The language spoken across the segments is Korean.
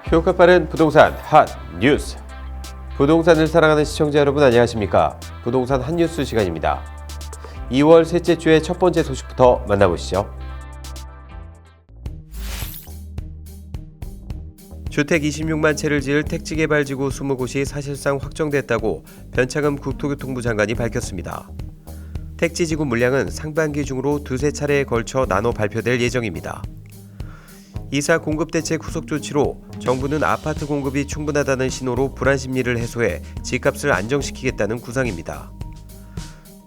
효과 빠른 부동산 핫 뉴스. 부동산을 사랑하는 시청자 여러분 안녕하십니까? 부동산 핫 뉴스 시간입니다. 2월 셋째 주의 첫 번째 소식부터 만나보시죠. 주택 26만 채를 지을 택지개발지구 20곳이 사실상 확정됐다고 변창흠 국토교통부 장관이 밝혔습니다. 택지지구 물량은 상반기 중으로 두세 차례에 걸쳐 나눠 발표될 예정입니다. 이사 공급 대책 후속 조치로 정부는 아파트 공급이 충분하다는 신호로 불안 심리를 해소해 집값을 안정시키겠다는 구상입니다.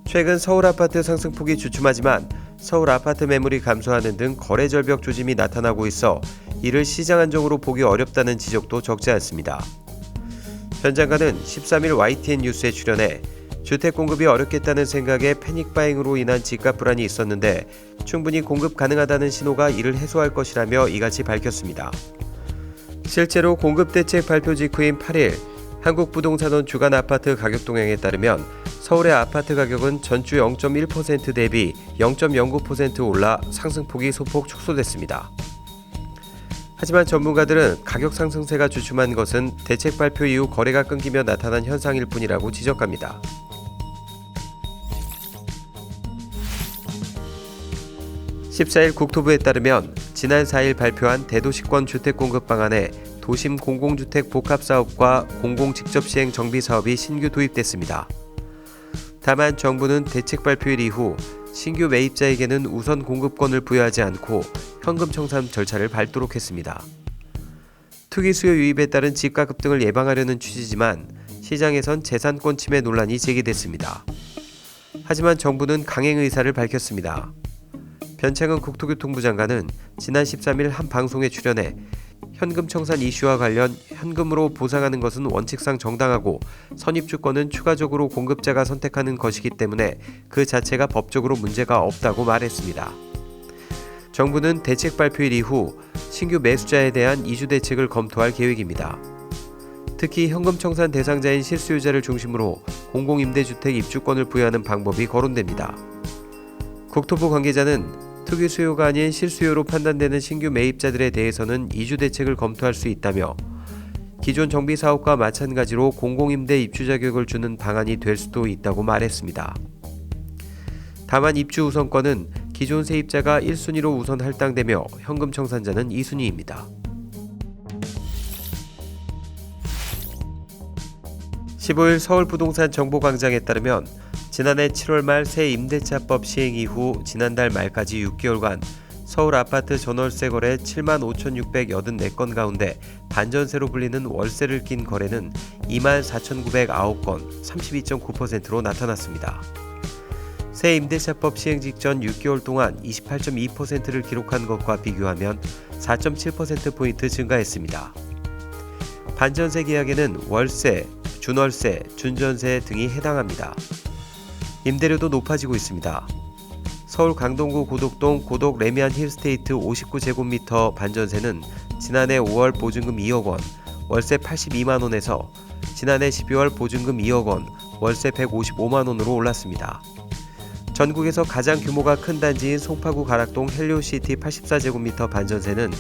최근 서울 아파트 상승폭이 주춤하지만 서울 아파트 매물이 감소하는 등 거래 절벽 조짐이 나타나고 있어 이를 시장 안정으로 보기 어렵다는 지적도 적지 않습니다. 현 장관은 13일 YTN 뉴스에 출연해 주택 공급이 어렵겠다는 생각에 패닉바잉으로 인한 집값 불안이 있었는데 충분히 공급 가능하다는 신호가 이를 해소할 것이라며 이같이 밝혔습니다. 실제로 공급 대책 발표 직후인 8일 한국부동산원 주간 아파트 가격 동향에 따르면 서울의 아파트 가격은 전주 0.1% 대비 0.09% 올라 상승폭이 소폭 축소됐습니다. 하지만 전문가들은 가격 상승세가 주춤한 것은 대책 발표 이후 거래가 끊기며 나타난 현상일 뿐이라고 지적합니다. 14일 국토부에 따르면 지난 4일 발표한 대도시권 주택 공급 방안에 도심 공공주택 복합사업과 공공직접시행 정비사업이 신규 도입됐습니다. 다만 정부는 대책 발표일 이후 신규 매입자에게는 우선 공급권을 부여하지 않고 현금 청산 절차를 밟도록 했습니다. 투기 수요 유입에 따른 집가 급등을 예방하려는 취지지만 시장에선 재산권 침해 논란이 제기됐습니다. 하지만 정부는 강행 의사를 밝혔습니다. 변창흠 국토교통부 장관은 지난 13일 한 방송에 출연해 현금 청산 이슈와 관련 현금으로 보상하는 것은 원칙상 정당하고 선입주권은 추가적으로 공급자가 선택하는 것이기 때문에 그 자체가 법적으로 문제가 없다고 말했습니다. 정부는 대책 발표일 이후 신규 매수자에 대한 이주 대책을 검토할 계획입니다. 특히 현금 청산 대상자인 실수요자를 중심으로 공공임대주택 입주권을 부여하는 방법이 거론됩니다. 국토부 관계자는 투기 수요가 아닌 실수요로 판단되는 신규 매입자들에 대해서는 이주 대책을 검토할 수 있다며 기존 정비사업과 마찬가지로 공공임대 입주 자격을 주는 방안이 될 수도 있다고 말했습니다. 다만 입주 우선권은 기존 세입자가 1순위로 우선 할당되며 현금 청산자는 2순위입니다. 15일 서울부동산 정보광장에 따르면 지난해 7월 말 새 임대차법 시행 이후 지난달 말까지 6개월간 서울 아파트 전월세 거래 75,684건 가운데 반전세로 불리는 월세를 낀 거래는 24,909건, 32.9%로 나타났습니다. 새 임대차법 시행 직전 6개월 동안 28.2%를 기록한 것과 비교하면 4.7%포인트 증가했습니다. 반전세 계약에는 월세, 준월세, 준전세 등이 해당합니다. 임대료도 높아지고 있습니다. 서울 강동구 고덕동 고덕 레미안 힐스테이트 59제곱미터 반전세는 지난해 5월 보증금 2억 원, 월세 82만 원에서 지난해 12월 보증금 2억 원, 월세 155만 원으로 올랐습니다. 전국에서 가장 규모가 큰 단지인 송파구 가락동 헬리오시티 84제곱미터 반전세는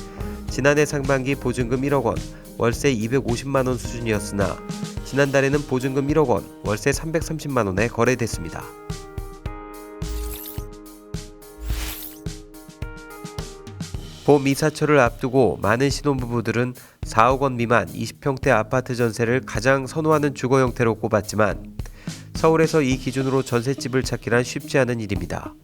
지난해 상반기 보증금 1억 원, 월세 250만 원 수준이었으나 지난달에는 보증금 1억 원, 월세 330만 원에 거래됐습니다. 봄 이사철을 앞두고 많은 신혼부부들은 4억 원 미만 20평대 아파트 전세를 가장 선호하는 주거 형태로 꼽았지만 서울에서 이 기준으로 전셋집을 찾기란 쉽지 않은 일입니다.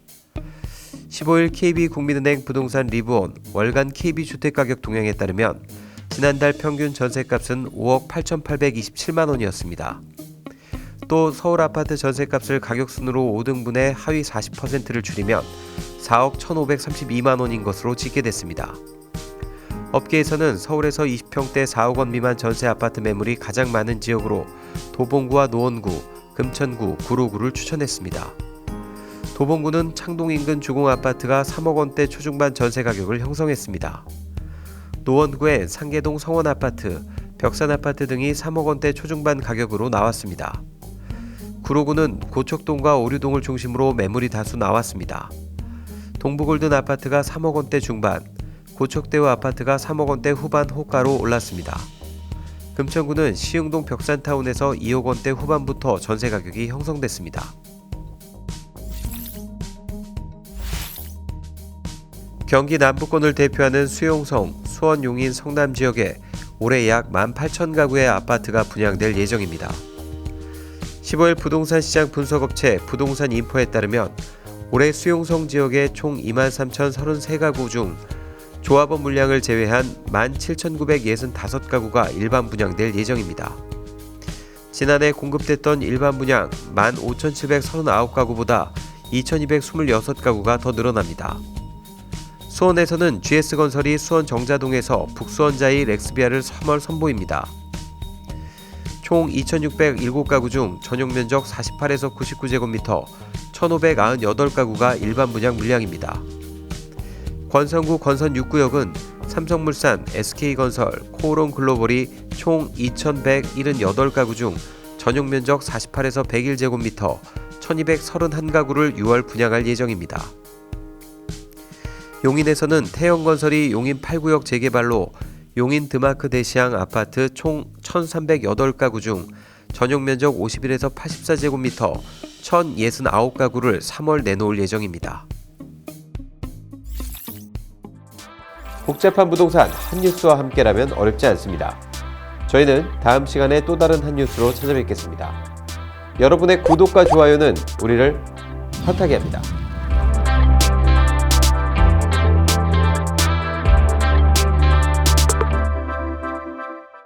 15일 KB국민은행 부동산 리브온 월간 KB주택가격 동향에 따르면 지난달 평균 전셋값은 5억 8,827만 원이었습니다. 또 서울 아파트 전셋값을 가격순으로 5등분의 하위 40%를 줄이면 4억 1,532만 원인 것으로 집계됐습니다. 업계에서는 서울에서 20평대 4억 원 미만 전세 아파트 매물이 가장 많은 지역으로 도봉구와 노원구, 금천구, 구로구를 추천했습니다. 도봉구는 창동 인근 주공 아파트가 3억 원대 초중반 전세 가격을 형성했습니다. 노원구엔 상계동 성원아파트, 벽산아파트 등이 3억 원대 초중반 가격으로 나왔습니다. 구로구는 고척동과 오류동을 중심으로 매물이 다수 나왔습니다. 동부골든 아파트가 3억 원대 중반, 고척대우 아파트가 3억 원대 후반 호가로 올랐습니다. 금천구는 시흥동 벽산타운에서 2억 원대 후반부터 전세 가격이 형성됐습니다. 경기 남부권을 대표하는 수용성, 수원 용인 성남 지역에 올해 약 18,000가구의 아파트가 분양될 예정입니다. 15일 부동산 시장 분석업체 부동산인포에 따르면 올해 수용성 지역의 총 23,033가구 중 조합원 물량을 제외한 17,965가구가 일반 분양될 예정입니다. 지난해 공급됐던 일반 분양 15,739가구보다 2,226가구가 더 늘어납니다. 수원에서는 GS건설이 수원 정자동에서 북수원자이 렉스비아를 3월 선보입니다. 총 2,607가구 중 전용면적 48에서 99제곱미터 1,598가구가 일반 분양 물량입니다. 권선구 권선 6구역은 삼성물산, SK건설, 코오롱글로벌이 총 2,178가구 중 전용면적 48에서 101제곱미터 1,231가구를 6월 분양할 예정입니다. 용인에서는 태영건설이 용인 8구역 재개발로 용인 드마크 대시양 아파트 총 1,308가구 중 전용면적 51에서 84제곱미터 1,069가구를 3월 내놓을 예정입니다. 복잡한 부동산 핫뉴스와 함께라면 어렵지 않습니다. 저희는 다음 시간에 또 다른 핫뉴스로 찾아뵙겠습니다. 여러분의 구독과 좋아요는 우리를 핫하게 합니다.